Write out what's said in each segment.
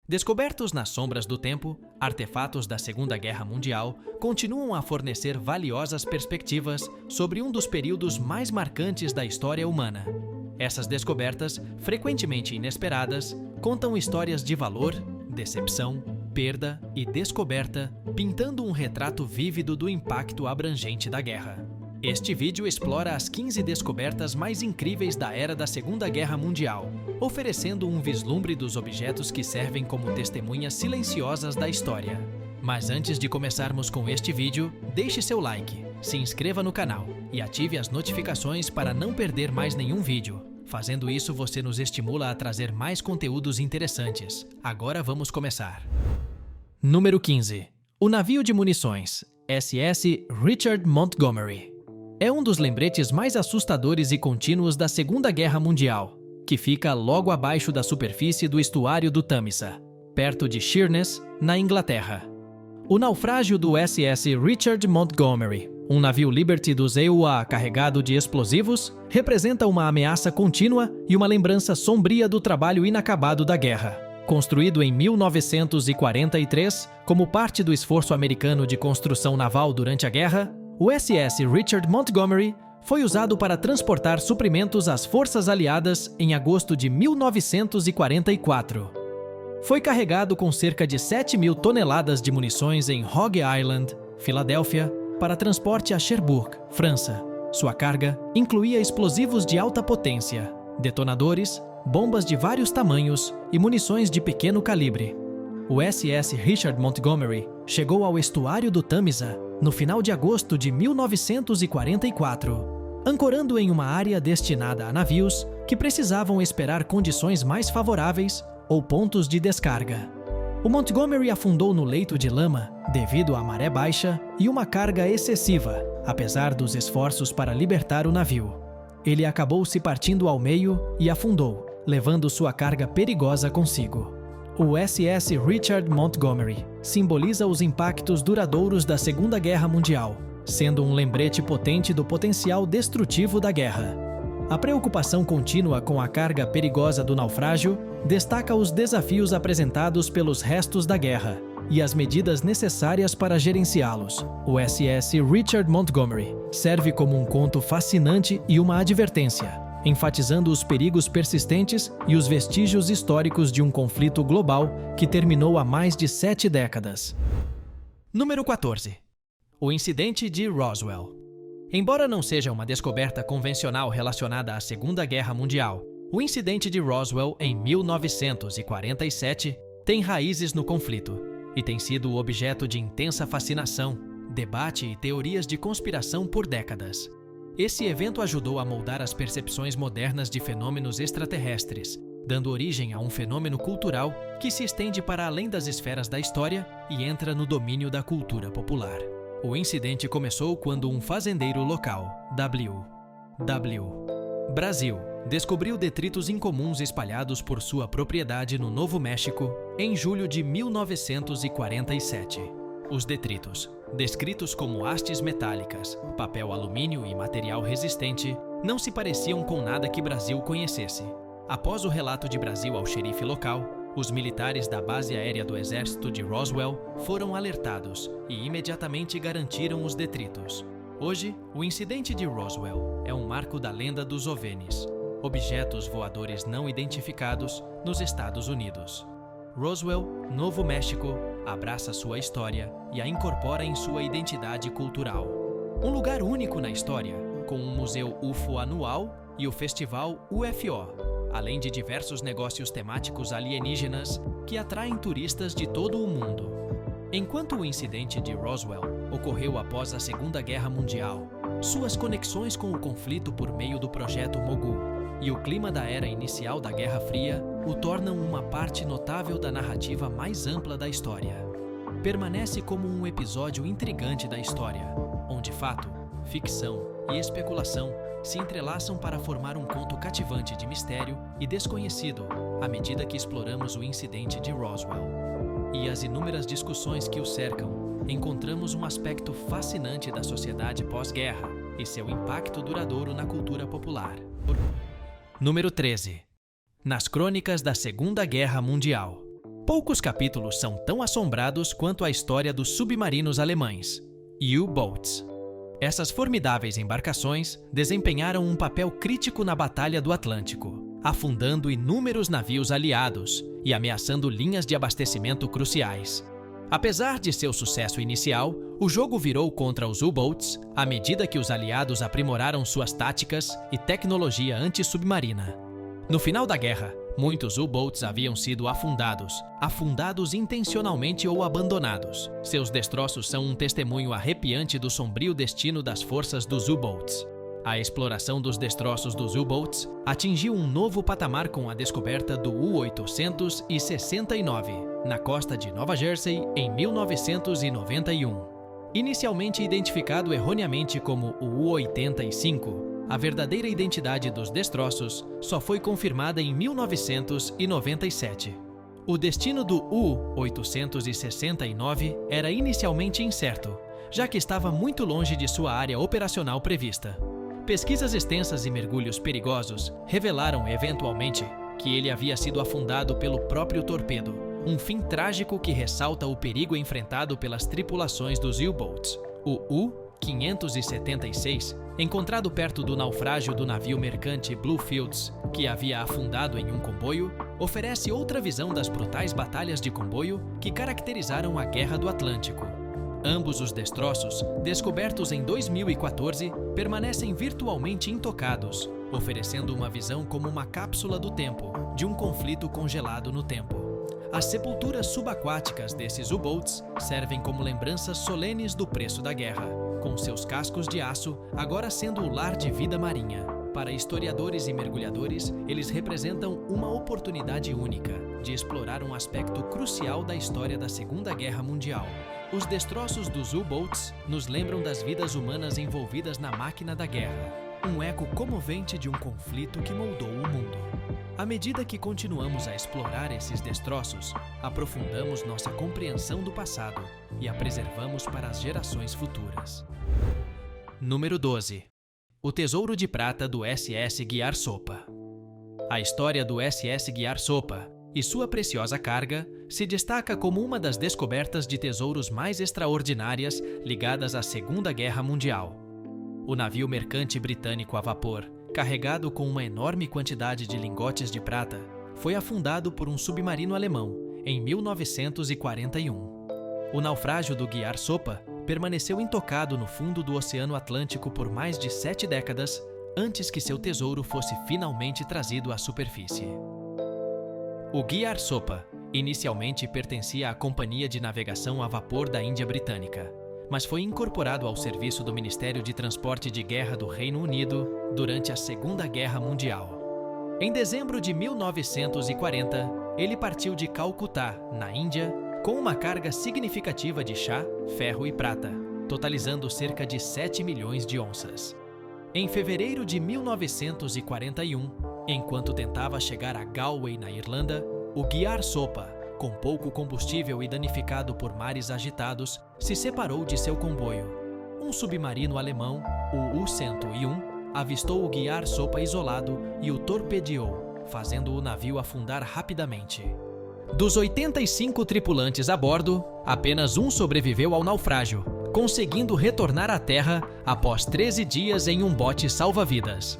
Descobertos nas sombras do tempo, artefatos da Segunda Guerra Mundial continuam a fornecer valiosas perspectivas sobre um dos períodos mais marcantes da história humana. Essas descobertas, frequentemente inesperadas, contam histórias de valor, decepção, perda e descoberta, pintando um retrato vívido do impacto abrangente da guerra. Este vídeo explora as 15 descobertas mais incríveis da era da Segunda Guerra Mundial, oferecendo um vislumbre dos objetos que servem como testemunhas silenciosas da história. Mas antes de começarmos com este vídeo, deixe seu like, se inscreva no canal e ative as notificações para não perder mais nenhum vídeo. Fazendo isso, você nos estimula a trazer mais conteúdos interessantes. Agora vamos começar. Número 15. O navio de munições, SS Richard Montgomery. É um dos lembretes mais assustadores e contínuos da Segunda Guerra Mundial, que fica logo abaixo da superfície do estuário do Tâmisa, perto de Sheerness, na Inglaterra. O naufrágio do SS Richard Montgomery, um navio Liberty dos EUA carregado de explosivos, representa uma ameaça contínua e uma lembrança sombria do trabalho inacabado da guerra. Construído em 1943 como parte do esforço americano de construção naval durante a guerra, o SS Richard Montgomery foi usado para transportar suprimentos às forças aliadas em agosto de 1944. Foi carregado com cerca de 7.000 toneladas de munições em Rogue Island, Filadélfia, para transporte a Cherbourg, França. Sua carga incluía explosivos de alta potência, detonadores, bombas de vários tamanhos e munições de pequeno calibre. O SS Richard Montgomery chegou ao estuário do Tâmisa no final de agosto de 1944, ancorando em uma área destinada a navios que precisavam esperar condições mais favoráveis ou pontos de descarga. O Montgomery afundou no leito de lama devido à maré baixa e uma carga excessiva, apesar dos esforços para libertar o navio. Ele acabou se partindo ao meio e afundou, levando sua carga perigosa consigo. O SS Richard Montgomery simboliza os impactos duradouros da Segunda Guerra Mundial, sendo um lembrete potente do potencial destrutivo da guerra. A preocupação contínua com a carga perigosa do naufrágio destaca os desafios apresentados pelos restos da guerra e as medidas necessárias para gerenciá-los. O SS Richard Montgomery serve como um conto fascinante e uma advertência, enfatizando os perigos persistentes e os vestígios históricos de um conflito global que terminou há mais de 7 décadas. Número 14. O incidente de Roswell. Embora não seja uma descoberta convencional relacionada à Segunda Guerra Mundial, o incidente de Roswell em 1947 tem raízes no conflito e tem sido objeto de intensa fascinação, debate e teorias de conspiração por décadas. Esse evento ajudou a moldar as percepções modernas de fenômenos extraterrestres, dando origem a um fenômeno cultural que se estende para além das esferas da história e entra no domínio da cultura popular. O incidente começou quando um fazendeiro local, Brasil, descobriu detritos incomuns espalhados por sua propriedade no Novo México em julho de 1947. Os detritos, descritos como hastes metálicas, papel alumínio e material resistente, não se pareciam com nada que Brasil conhecesse. Após o relato de Brasil ao xerife local, os militares da base aérea do exército de Roswell foram alertados e imediatamente garantiram os detritos. Hoje, o incidente de Roswell é um marco da lenda dos OVNIs, objetos voadores não identificados nos Estados Unidos. Roswell, Novo México, abraça sua história e a incorpora em sua identidade cultural. Um lugar único na história, com um museu UFO anual e o festival UFO, além de diversos negócios temáticos alienígenas que atraem turistas de todo o mundo. Enquanto o incidente de Roswell ocorreu após a Segunda Guerra Mundial, suas conexões com o conflito por meio do Projeto Mogul e o clima da era inicial da Guerra Fria o tornam uma parte notável da narrativa mais ampla da história. Permanece como um episódio intrigante da história, onde fato, ficção e especulação se entrelaçam para formar um conto cativante de mistério e desconhecido à medida que exploramos o incidente de Roswell. E as inúmeras discussões que o cercam, encontramos um aspecto fascinante da sociedade pós-guerra e seu impacto duradouro na cultura popular. Número 13. Nas crônicas da Segunda Guerra Mundial. Poucos capítulos são tão assombrados quanto a história dos submarinos alemães, U-Boats. Essas formidáveis embarcações desempenharam um papel crítico na Batalha do Atlântico, afundando inúmeros navios aliados e ameaçando linhas de abastecimento cruciais. Apesar de seu sucesso inicial, o jogo virou contra os U-Boats à medida que os aliados aprimoraram suas táticas e tecnologia anti-submarina. No final da guerra, muitos U-Boats haviam sido afundados intencionalmente ou abandonados. Seus destroços são um testemunho arrepiante do sombrio destino das forças dos U-Boats. A exploração dos destroços dos U-Boats atingiu um novo patamar com a descoberta do U-869, na costa de Nova Jersey, em 1991. Inicialmente identificado erroneamente como o U-85, a verdadeira identidade dos destroços só foi confirmada em 1997. O destino do U-869 era inicialmente incerto, já que estava muito longe de sua área operacional prevista. Pesquisas extensas e mergulhos perigosos revelaram, eventualmente, que ele havia sido afundado pelo próprio torpedo, um fim trágico que ressalta o perigo enfrentado pelas tripulações dos U-Boats. O U-576, encontrado perto do naufrágio do navio mercante Bluefields, que havia afundado em um comboio, oferece outra visão das brutais batalhas de comboio que caracterizaram a Guerra do Atlântico. Ambos os destroços, descobertos em 2014, permanecem virtualmente intocados, oferecendo uma visão como uma cápsula do tempo, de um conflito congelado no tempo. As sepulturas subaquáticas desses U-Boats servem como lembranças solenes do preço da guerra, com seus cascos de aço agora sendo o lar de vida marinha. Para historiadores e mergulhadores, eles representam uma oportunidade única de explorar um aspecto crucial da história da Segunda Guerra Mundial. Os destroços dos U-Boats nos lembram das vidas humanas envolvidas na máquina da guerra, um eco comovente de um conflito que moldou o mundo. À medida que continuamos a explorar esses destroços, aprofundamos nossa compreensão do passado e a preservamos para as gerações futuras. Número 12. O Tesouro de Prata do SS Guiar Sopa. A história do SS Guiar Sopa e sua preciosa carga se destaca como uma das descobertas de tesouros mais extraordinárias ligadas à Segunda Guerra Mundial. O navio mercante britânico a vapor, carregado com uma enorme quantidade de lingotes de prata, foi afundado por um submarino alemão em 1941. O naufrágio do Guiar Sopa permaneceu intocado no fundo do Oceano Atlântico por mais de 7 décadas antes que seu tesouro fosse finalmente trazido à superfície. O Guiar Sopa inicialmente pertencia à Companhia de Navegação a Vapor da Índia Britânica, mas foi incorporado ao serviço do Ministério de Transporte de Guerra do Reino Unido durante a Segunda Guerra Mundial. Em dezembro de 1940, ele partiu de Calcutá, na Índia, com uma carga significativa de chá, ferro e prata, totalizando cerca de 7 milhões de onças. Em fevereiro de 1941, enquanto tentava chegar a Galway, na Irlanda, o Guiar Sopa, com pouco combustível e danificado por mares agitados, se separou de seu comboio. Um submarino alemão, o U-101, avistou o Guiar Sopa isolado e o torpedeou, fazendo o navio afundar rapidamente. Dos 85 tripulantes a bordo, apenas um sobreviveu ao naufrágio, conseguindo retornar à terra após 13 dias em um bote salva-vidas.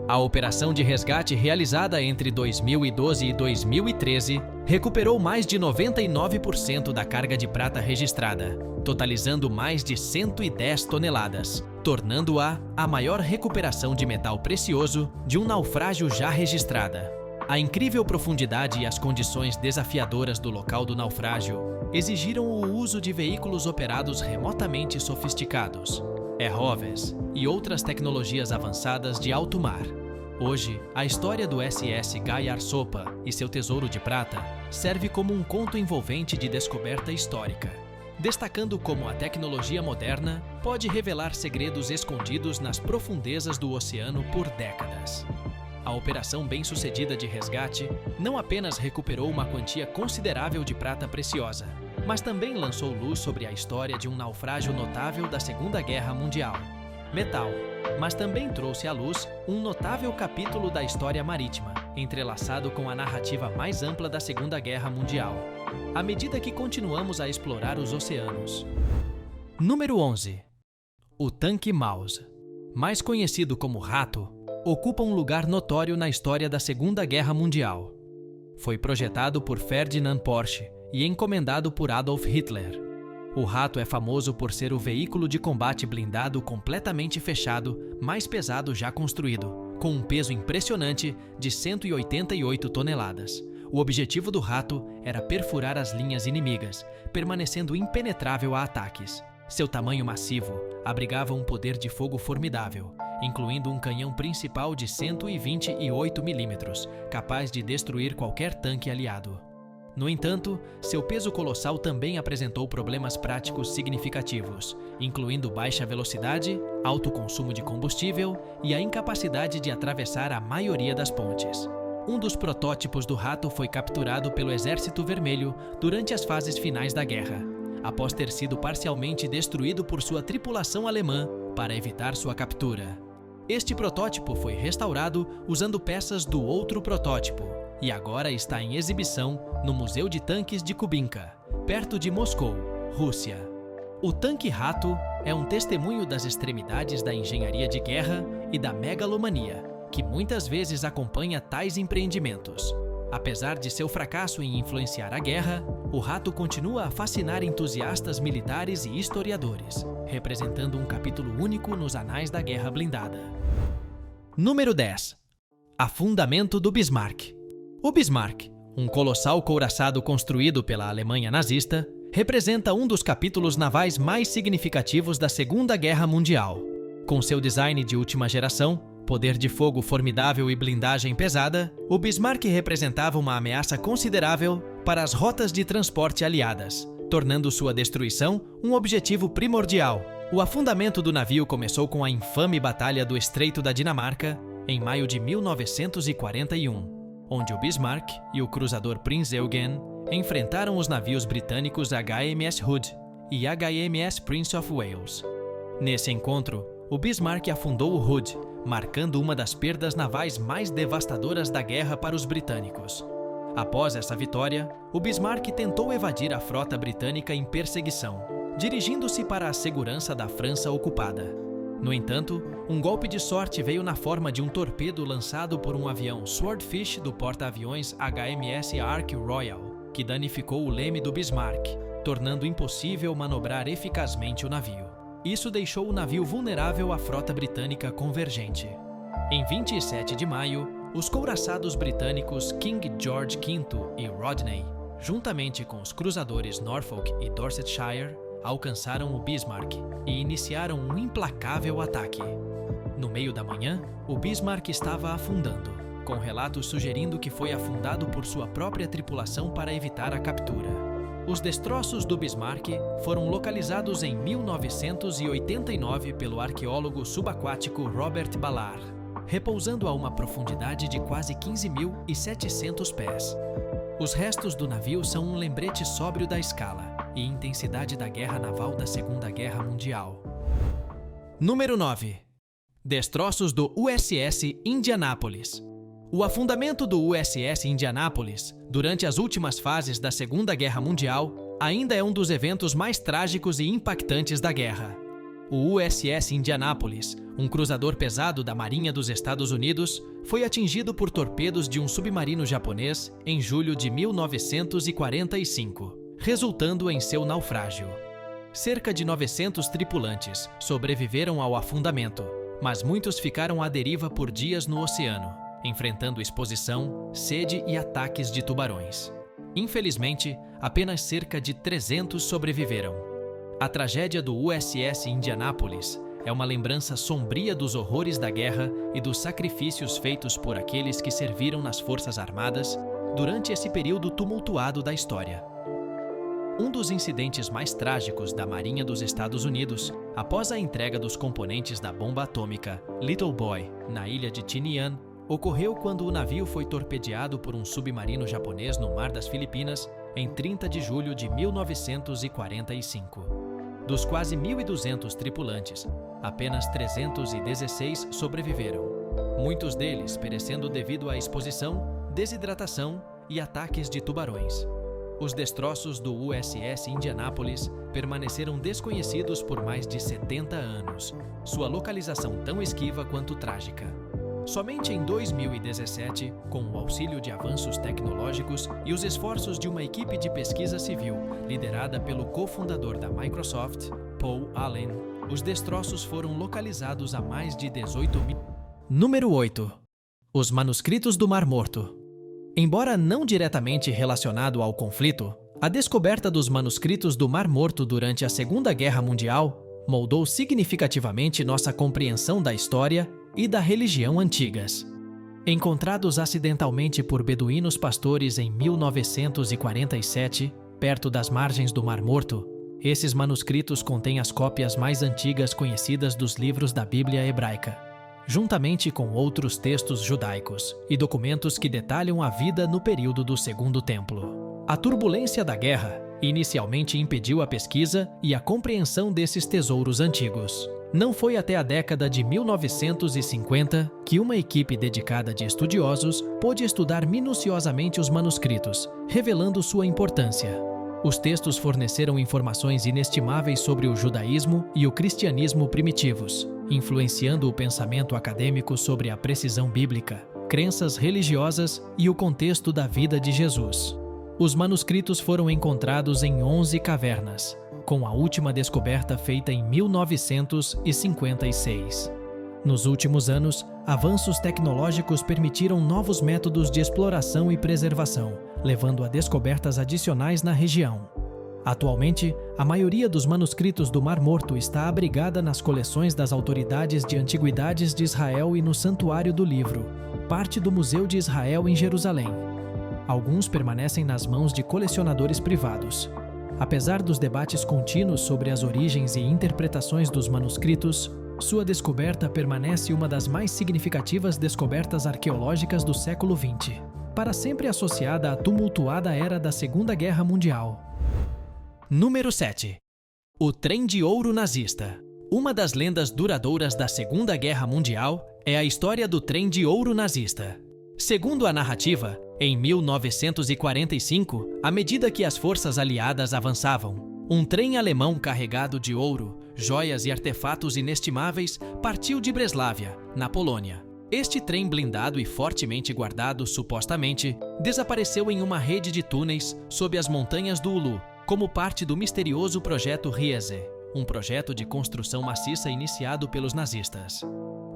A operação de resgate realizada entre 2012 e 2013 recuperou mais de 99% da carga de prata registrada, totalizando mais de 110 toneladas, tornando-a a maior recuperação de metal precioso de um naufrágio já registrada. A incrível profundidade e as condições desafiadoras do local do naufrágio exigiram o uso de veículos operados remotamente sofisticados, ROVs e outras tecnologias avançadas de alto mar. Hoje, a história do SS Guiar Sopa e seu tesouro de prata serve como um conto envolvente de descoberta histórica, destacando como a tecnologia moderna pode revelar segredos escondidos nas profundezas do oceano por décadas. A operação bem-sucedida de resgate não apenas recuperou uma quantia considerável de prata preciosa, mas também lançou luz sobre a história de um naufrágio notável da Segunda Guerra Mundial. Metal, mas também trouxe à luz um notável capítulo da história marítima, entrelaçado com a narrativa mais ampla da Segunda Guerra Mundial. à medida que continuamos a explorar os oceanos. Número 11. O tanque Mouse, mais conhecido como rato, ocupa um lugar notório na história da Segunda Guerra Mundial. Foi projetado por Ferdinand Porsche e encomendado por Adolf Hitler. O rato é famoso por ser o veículo de combate blindado completamente fechado mais pesado já construído, com um peso impressionante de 188 toneladas. O objetivo do rato era perfurar as linhas inimigas, permanecendo impenetrável a ataques. Seu tamanho massivo abrigava um poder de fogo formidável, incluindo um canhão principal de 128 mm, capaz de destruir qualquer tanque aliado. No entanto, seu peso colossal também apresentou problemas práticos significativos, incluindo baixa velocidade, alto consumo de combustível e a incapacidade de atravessar a maioria das pontes. Um dos protótipos do rato foi capturado pelo Exército Vermelho durante as fases finais da guerra, após ter sido parcialmente destruído por sua tripulação alemã para evitar sua captura. Este protótipo foi restaurado usando peças do outro protótipo e agora está em exibição no Museu de Tanques de Kubinka, perto de Moscou, Rússia. O tanque rato é um testemunho das extremidades da engenharia de guerra e da megalomania, que muitas vezes acompanha tais empreendimentos. Apesar de seu fracasso em influenciar a guerra, o rato continua a fascinar entusiastas militares e historiadores, representando um capítulo único nos anais da Guerra Blindada. Número 10. Afundamento do Bismarck. O Bismarck, um colossal couraçado construído pela Alemanha nazista, representa um dos capítulos navais mais significativos da Segunda Guerra Mundial. Com seu design de última geração, poder de fogo formidável e blindagem pesada, o Bismarck representava uma ameaça considerável para as rotas de transporte aliadas, tornando sua destruição um objetivo primordial. O afundamento do navio começou com a infame Batalha do Estreito da Dinamarca, em maio de 1941. Onde o Bismarck e o cruzador Prinz Eugen enfrentaram os navios britânicos HMS Hood e HMS Prince of Wales. Nesse encontro, o Bismarck afundou o Hood, marcando uma das perdas navais mais devastadoras da guerra para os britânicos. Após essa vitória, o Bismarck tentou evadir a frota britânica em perseguição, dirigindo-se para a segurança da França ocupada. No entanto, um golpe de sorte veio na forma de um torpedo lançado por um avião Swordfish do porta-aviões HMS Ark Royal, que danificou o leme do Bismarck, tornando impossível manobrar eficazmente o navio. Isso deixou o navio vulnerável à frota britânica convergente. Em 27 de maio, os couraçados britânicos King George V e Rodney, juntamente com os cruzadores Norfolk e Dorsetshire, alcançaram o Bismarck e iniciaram um implacável ataque. No meio da manhã, o Bismarck estava afundando, com relatos sugerindo que foi afundado por sua própria tripulação para evitar a captura. Os destroços do Bismarck foram localizados em 1989 pelo arqueólogo subaquático Robert Ballard, repousando a uma profundidade de quase 15.700 pés. Os restos do navio são um lembrete sóbrio da escala e intensidade da guerra naval da Segunda Guerra Mundial. Número 9. Destroços do USS Indianapolis. O afundamento do USS Indianapolis, durante as últimas fases da Segunda Guerra Mundial, ainda é um dos eventos mais trágicos e impactantes da guerra. O USS Indianapolis, um cruzador pesado da Marinha dos Estados Unidos, foi atingido por torpedos de um submarino japonês em julho de 1945. Resultando em seu naufrágio. Cerca de 900 tripulantes sobreviveram ao afundamento, mas muitos ficaram à deriva por dias no oceano, enfrentando exposição, sede e ataques de tubarões. Infelizmente, apenas cerca de 300 sobreviveram. A tragédia do USS Indianapolis é uma lembrança sombria dos horrores da guerra e dos sacrifícios feitos por aqueles que serviram nas Forças Armadas durante esse período tumultuado da história. Um dos incidentes mais trágicos da Marinha dos Estados Unidos, após a entrega dos componentes da bomba atômica Little Boy na ilha de Tinian, ocorreu quando o navio foi torpedeado por um submarino japonês no Mar das Filipinas em 30 de julho de 1945. Dos quase 1.200 tripulantes, apenas 316 sobreviveram, muitos deles perecendo devido à exposição, desidratação e ataques de tubarões. Os destroços do USS Indianapolis permaneceram desconhecidos por mais de 70 anos, sua localização tão esquiva quanto trágica. Somente em 2017, com o auxílio de avanços tecnológicos e os esforços de uma equipe de pesquisa civil, liderada pelo cofundador da Microsoft, Paul Allen, os destroços foram localizados a mais de 18 mil. Número 8. Os manuscritos do Mar Morto. Embora não diretamente relacionado ao conflito, a descoberta dos manuscritos do Mar Morto durante a Segunda Guerra Mundial moldou significativamente nossa compreensão da história e da religião antigas. Encontrados acidentalmente por beduínos pastores em 1947, perto das margens do Mar Morto, esses manuscritos contêm as cópias mais antigas conhecidas dos livros da Bíblia hebraica, juntamente com outros textos judaicos e documentos que detalham a vida no período do Segundo Templo. A turbulência da guerra inicialmente impediu a pesquisa e a compreensão desses tesouros antigos. Não foi até a década de 1950 que uma equipe dedicada de estudiosos pôde estudar minuciosamente os manuscritos, revelando sua importância. Os textos forneceram informações inestimáveis sobre o judaísmo e o cristianismo primitivos, influenciando o pensamento acadêmico sobre a precisão bíblica, crenças religiosas e o contexto da vida de Jesus. Os manuscritos foram encontrados em 11 cavernas, com a última descoberta feita em 1956. Nos últimos anos, avanços tecnológicos permitiram novos métodos de exploração e preservação, levando a descobertas adicionais na região. Atualmente, a maioria dos manuscritos do Mar Morto está abrigada nas coleções das autoridades de antiguidades de Israel e no Santuário do Livro, parte do Museu de Israel em Jerusalém. Alguns permanecem nas mãos de colecionadores privados. Apesar dos debates contínuos sobre as origens e interpretações dos manuscritos, sua descoberta permanece uma das mais significativas descobertas arqueológicas do século XX, para sempre associada à tumultuada era da Segunda Guerra Mundial. Número 7. O Trem de Ouro Nazista. Uma das lendas duradouras da Segunda Guerra Mundial é a história do Trem de Ouro Nazista. Segundo a narrativa, em 1945, à medida que as forças aliadas avançavam, um trem alemão carregado de ouro, joias e artefatos inestimáveis partiu de Breslávia, na Polônia. Este trem blindado e fortemente guardado, supostamente, desapareceu em uma rede de túneis sob as montanhas do Ulu, como parte do misterioso Projeto Riese, um projeto de construção maciça iniciado pelos nazistas.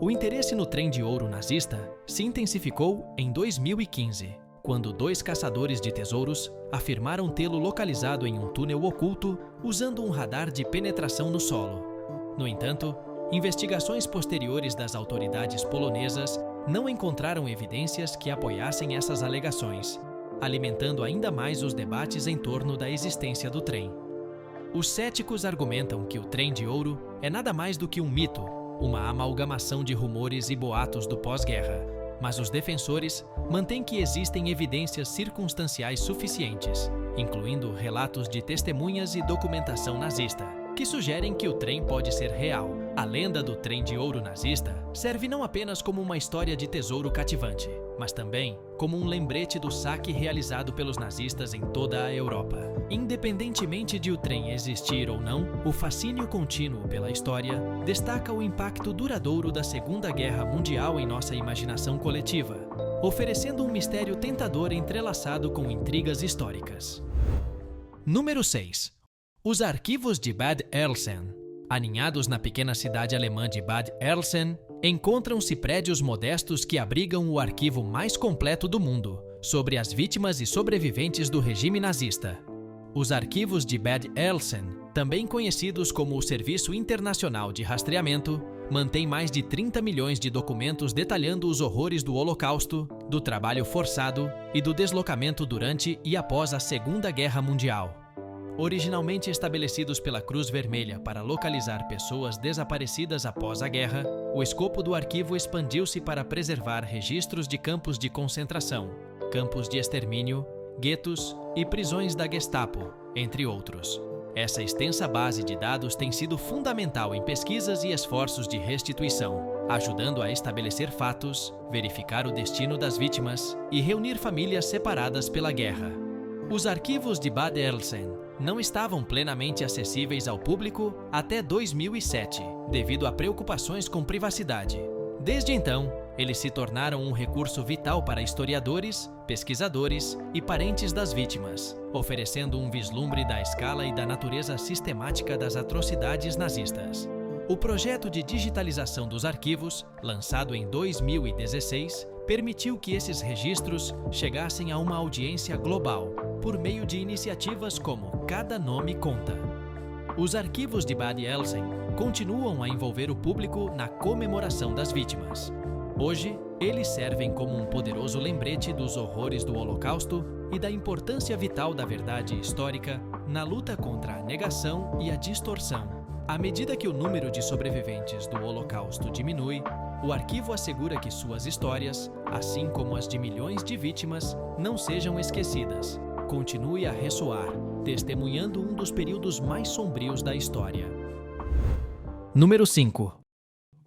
O interesse no trem de ouro nazista se intensificou em 2015, quando 2 caçadores de tesouros afirmaram tê-lo localizado em um túnel oculto usando um radar de penetração no solo. No entanto, investigações posteriores das autoridades polonesas não encontraram evidências que apoiassem essas alegações, alimentando ainda mais os debates em torno da existência do trem. Os céticos argumentam que o trem de ouro é nada mais do que um mito, uma amalgamação de rumores e boatos do pós-guerra, mas os defensores mantêm que existem evidências circunstanciais suficientes, incluindo relatos de testemunhas e documentação nazista, que sugerem que o trem pode ser real. A lenda do trem de ouro nazista serve não apenas como uma história de tesouro cativante, mas também como um lembrete do saque realizado pelos nazistas em toda a Europa. Independentemente de o trem existir ou não, o fascínio contínuo pela história destaca o impacto duradouro da Segunda Guerra Mundial em nossa imaginação coletiva, oferecendo um mistério tentador entrelaçado com intrigas históricas. Número 6. Os arquivos de Bad Eilsen. Aninhados na pequena cidade alemã de Bad Eilsen, encontram-se prédios modestos que abrigam o arquivo mais completo do mundo sobre as vítimas e sobreviventes do regime nazista. Os arquivos de Bad Eilsen, também conhecidos como o Serviço Internacional de Rastreamento, mantêm mais de 30 milhões de documentos detalhando os horrores do Holocausto, do trabalho forçado e do deslocamento durante e após a Segunda Guerra Mundial. Originalmente estabelecidos pela Cruz Vermelha para localizar pessoas desaparecidas após a guerra, o escopo do arquivo expandiu-se para preservar registros de campos de concentração, campos de extermínio, guetos e prisões da Gestapo, entre outros. Essa extensa base de dados tem sido fundamental em pesquisas e esforços de restituição, ajudando a estabelecer fatos, verificar o destino das vítimas e reunir famílias separadas pela guerra. Os arquivos de Bad Elsen não estavam plenamente acessíveis ao público até 2007, devido a preocupações com privacidade. Desde então, eles se tornaram um recurso vital para historiadores, pesquisadores e parentes das vítimas, oferecendo um vislumbre da escala e da natureza sistemática das atrocidades nazistas. O projeto de digitalização dos arquivos, lançado em 2016, permitiu que esses registros chegassem a uma audiência global, por meio de iniciativas como Cada Nome Conta. Os arquivos de Bad Elsen continuam a envolver o público na comemoração das vítimas. Hoje, eles servem como um poderoso lembrete dos horrores do Holocausto e da importância vital da verdade histórica na luta contra a negação e a distorção. À medida que o número de sobreviventes do Holocausto diminui, o arquivo assegura que suas histórias, assim como as de milhões de vítimas, não sejam esquecidas. Continue a ressoar, testemunhando um dos períodos mais sombrios da história. Número 5.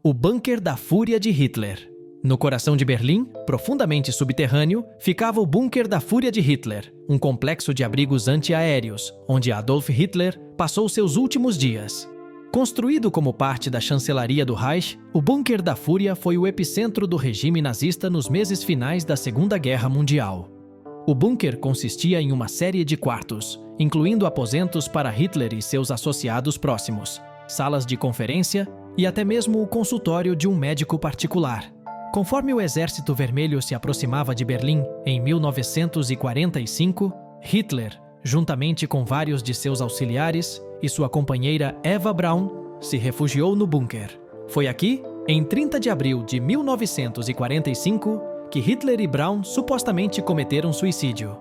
O Bunker da Fúria de Hitler. No coração de Berlim, profundamente subterrâneo, ficava o Bunker da Fúria de Hitler, um complexo de abrigos antiaéreos, onde Adolf Hitler passou seus últimos dias. Construído como parte da chancelaria do Reich, o Bunker da Fúria foi o epicentro do regime nazista nos meses finais da Segunda Guerra Mundial. O bunker consistia em uma série de quartos, incluindo aposentos para Hitler e seus associados próximos, salas de conferência e até mesmo o consultório de um médico particular. Conforme o Exército Vermelho se aproximava de Berlim em 1945, Hitler, juntamente com vários de seus auxiliares e sua companheira Eva Braun, se refugiou no bunker. Foi aqui, em 30 de abril de 1945, que Hitler e Braun supostamente cometeram suicídio.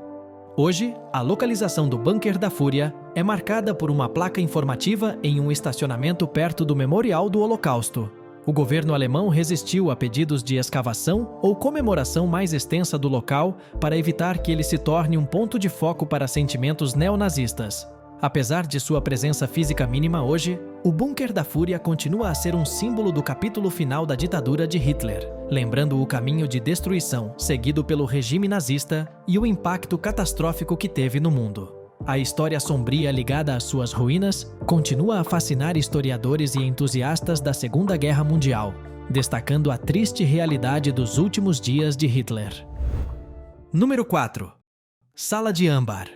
Hoje, a localização do Bunker da Fúria é marcada por uma placa informativa em um estacionamento perto do Memorial do Holocausto. O governo alemão resistiu a pedidos de escavação ou comemoração mais extensa do local para evitar que ele se torne um ponto de foco para sentimentos neonazistas. Apesar de sua presença física mínima hoje, o Bunker da Fúria continua a ser um símbolo do capítulo final da ditadura de Hitler, lembrando o caminho de destruição seguido pelo regime nazista e o impacto catastrófico que teve no mundo. A história sombria ligada às suas ruínas continua a fascinar historiadores e entusiastas da Segunda Guerra Mundial, destacando a triste realidade dos últimos dias de Hitler. Número 4. Sala de Âmbar.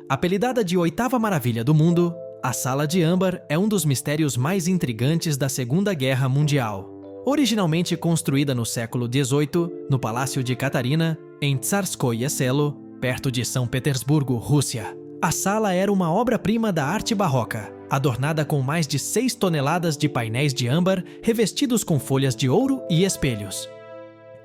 Apelidada de Oitava Maravilha do Mundo, a Sala de Âmbar é um dos mistérios mais intrigantes da Segunda Guerra Mundial. Originalmente construída no século XVIII, no Palácio de Catarina, em Tsarskoye Selo, perto de São Petersburgo, Rússia. A sala era uma obra-prima da arte barroca, adornada com mais de 6 toneladas de painéis de âmbar revestidos com folhas de ouro e espelhos.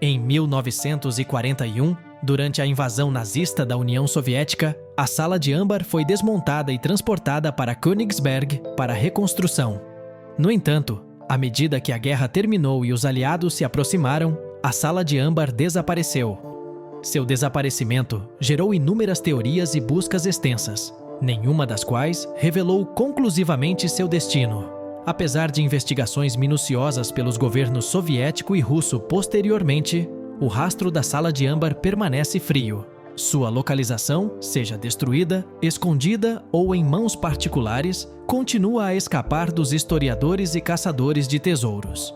Em 1941, durante a invasão nazista da União Soviética, a Sala de Âmbar foi desmontada e transportada para Königsberg para reconstrução. No entanto, à medida que a guerra terminou e os aliados se aproximaram, a Sala de Âmbar desapareceu. Seu desaparecimento gerou inúmeras teorias e buscas extensas, nenhuma das quais revelou conclusivamente seu destino. Apesar de investigações minuciosas pelos governos soviético e russo posteriormente, o rastro da Sala de Âmbar permanece frio. Sua localização, seja destruída, escondida ou em mãos particulares, continua a escapar dos historiadores e caçadores de tesouros.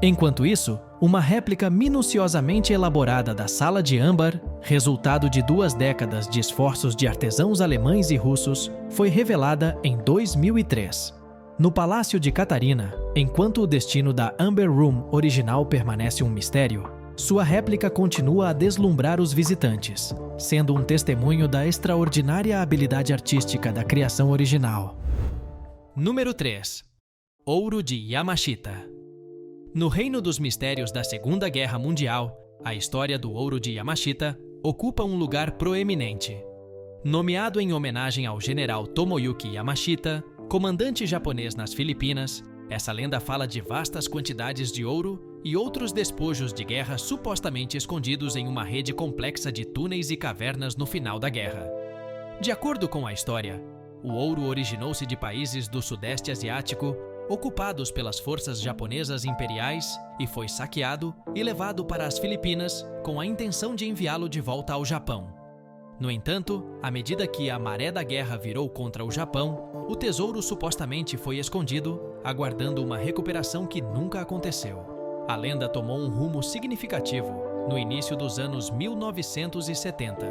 Enquanto isso, uma réplica minuciosamente elaborada da Sala de Âmbar, resultado de 2 décadas de esforços de artesãos alemães e russos, foi revelada em 2003. No Palácio de Catarina, enquanto o destino da Amber Room original permanece um mistério, sua réplica continua a deslumbrar os visitantes, sendo um testemunho da extraordinária habilidade artística da criação original. Número 3. Ouro de Yamashita. No reino dos mistérios da Segunda Guerra Mundial, a história do ouro de Yamashita ocupa um lugar proeminente. Nomeado em homenagem ao general Tomoyuki Yamashita, comandante japonês nas Filipinas, essa lenda fala de vastas quantidades de ouro e outros despojos de guerra supostamente escondidos em uma rede complexa de túneis e cavernas no final da guerra. De acordo com a história, o ouro originou-se de países do Sudeste Asiático, ocupados pelas forças japonesas imperiais, e foi saqueado e levado para as Filipinas com a intenção de enviá-lo de volta ao Japão. No entanto, à medida que a maré da guerra virou contra o Japão, o tesouro supostamente foi escondido, aguardando uma recuperação que nunca aconteceu. A lenda tomou um rumo significativo no início dos anos 1970,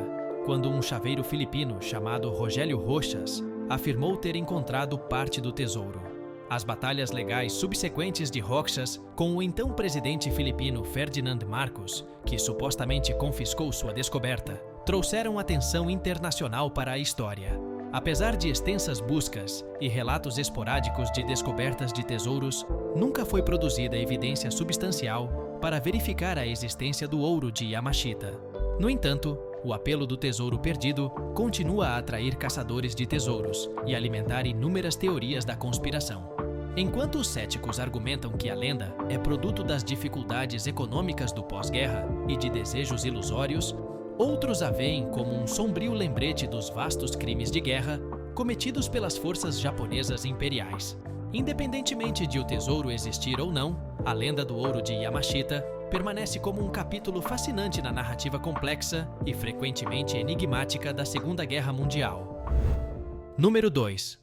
quando um chaveiro filipino chamado Rogério Roxas afirmou ter encontrado parte do tesouro. As batalhas legais subsequentes de Roxas com o então presidente filipino Ferdinand Marcos, que supostamente confiscou sua descoberta, trouxeram atenção internacional para a história. Apesar de extensas buscas e relatos esporádicos de descobertas de tesouros, nunca foi produzida evidência substancial para verificar a existência do ouro de Yamashita. No entanto, o apelo do tesouro perdido continua a atrair caçadores de tesouros e alimentar inúmeras teorias da conspiração. Enquanto os céticos argumentam que a lenda é produto das dificuldades econômicas do pós-guerra e de desejos ilusórios, outros a veem como um sombrio lembrete dos vastos crimes de guerra cometidos pelas forças japonesas imperiais. Independentemente de o tesouro existir ou não, a lenda do ouro de Yamashita permanece como um capítulo fascinante na narrativa complexa e frequentemente enigmática da Segunda Guerra Mundial. Número 2.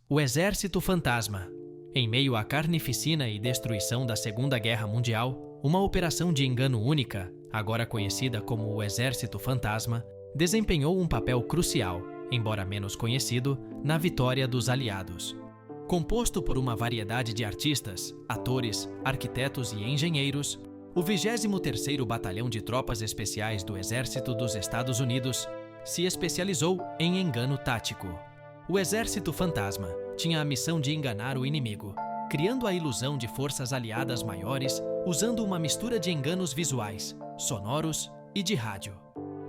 O Exército Fantasma. Em meio à carnificina e destruição da Segunda Guerra Mundial, uma operação de engano única, agora conhecida como o Exército Fantasma, desempenhou um papel crucial, embora menos conhecido, na vitória dos aliados. Composto por uma variedade de artistas, atores, arquitetos e engenheiros, o 23º Batalhão de Tropas Especiais do Exército dos Estados Unidos se especializou em engano tático. O Exército Fantasma tinha a missão de enganar o inimigo, criando a ilusão de forças aliadas maiores usando uma mistura de enganos visuais, sonoros e de rádio.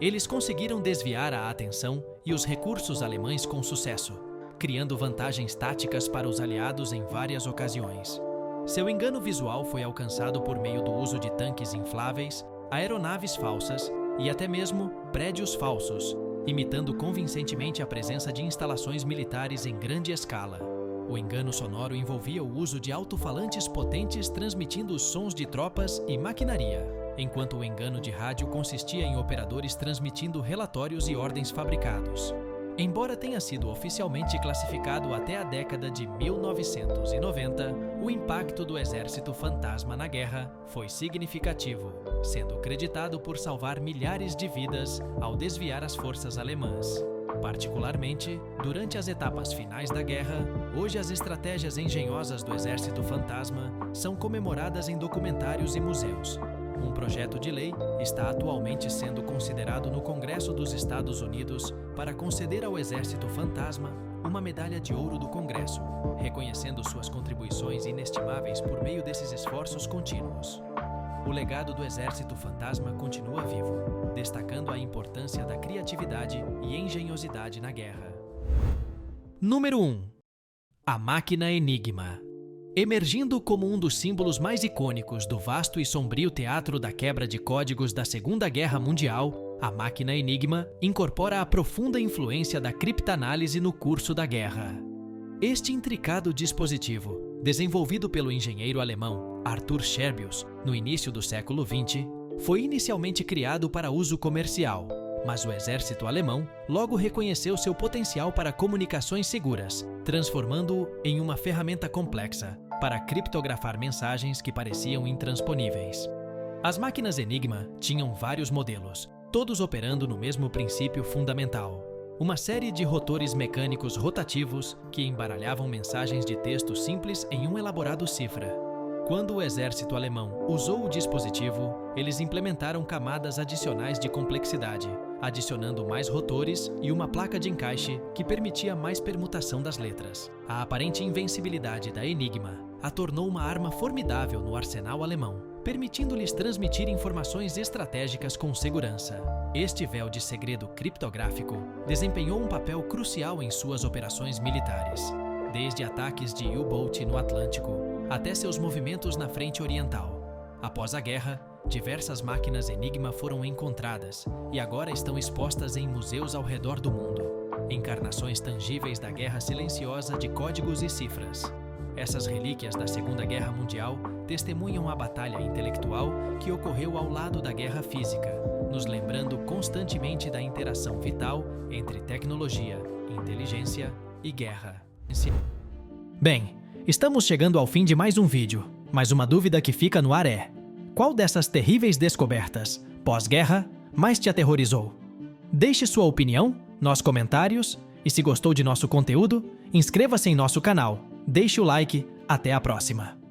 Eles conseguiram desviar a atenção e os recursos alemães com sucesso, criando vantagens táticas para os aliados em várias ocasiões. Seu engano visual foi alcançado por meio do uso de tanques infláveis, aeronaves falsas e até mesmo prédios falsos, imitando convincentemente a presença de instalações militares em grande escala. O engano sonoro envolvia o uso de alto-falantes potentes transmitindo os sons de tropas e maquinaria, enquanto o engano de rádio consistia em operadores transmitindo relatórios e ordens fabricados. Embora tenha sido oficialmente classificado até a década de 1990, o impacto do Exército Fantasma na guerra foi significativo, sendo creditado por salvar milhares de vidas ao desviar as forças alemãs. Particularmente, durante as etapas finais da guerra, hoje as estratégias engenhosas do Exército Fantasma são comemoradas em documentários e museus. Um projeto de lei está atualmente sendo considerado no Congresso dos Estados Unidos para conceder ao Exército Fantasma uma medalha de ouro do Congresso, reconhecendo suas contribuições inestimáveis por meio desses esforços contínuos. O legado do Exército Fantasma continua vivo, destacando a importância da criatividade e engenhosidade na guerra. Número 1. A Máquina Enigma. Emergindo como um dos símbolos mais icônicos do vasto e sombrio teatro da quebra de códigos da Segunda Guerra Mundial, a Máquina Enigma incorpora a profunda influência da criptanálise no curso da guerra. Este intricado dispositivo, desenvolvido pelo engenheiro alemão Arthur Scherbius no início do século XX, foi inicialmente criado para uso comercial, mas o exército alemão logo reconheceu seu potencial para comunicações seguras, transformando-o em uma ferramenta complexa para criptografar mensagens que pareciam intransponíveis. As máquinas Enigma tinham vários modelos, todos operando no mesmo princípio fundamental: uma série de rotores mecânicos rotativos que embaralhavam mensagens de texto simples em um elaborado cifra. Quando o exército alemão usou o dispositivo, eles implementaram camadas adicionais de complexidade, adicionando mais rotores e uma placa de encaixe que permitia mais permutação das letras. A aparente invencibilidade da Enigma a tornou uma arma formidável no arsenal alemão, permitindo-lhes transmitir informações estratégicas com segurança. Este véu de segredo criptográfico desempenhou um papel crucial em suas operações militares, desde ataques de U-Boat no Atlântico até seus movimentos na frente oriental. Após a guerra, diversas máquinas Enigma foram encontradas e agora estão expostas em museus ao redor do mundo, encarnações tangíveis da guerra silenciosa de códigos e cifras. Essas relíquias da Segunda Guerra Mundial testemunham a batalha intelectual que ocorreu ao lado da guerra física, nos lembrando constantemente da interação vital entre tecnologia, inteligência e guerra. Bem, estamos chegando ao fim de mais um vídeo, mas uma dúvida que fica no ar é: qual dessas terríveis descobertas, pós-guerra, mais te aterrorizou? Deixe sua opinião nos comentários e se gostou de nosso conteúdo, inscreva-se em nosso canal, deixe o like, até a próxima!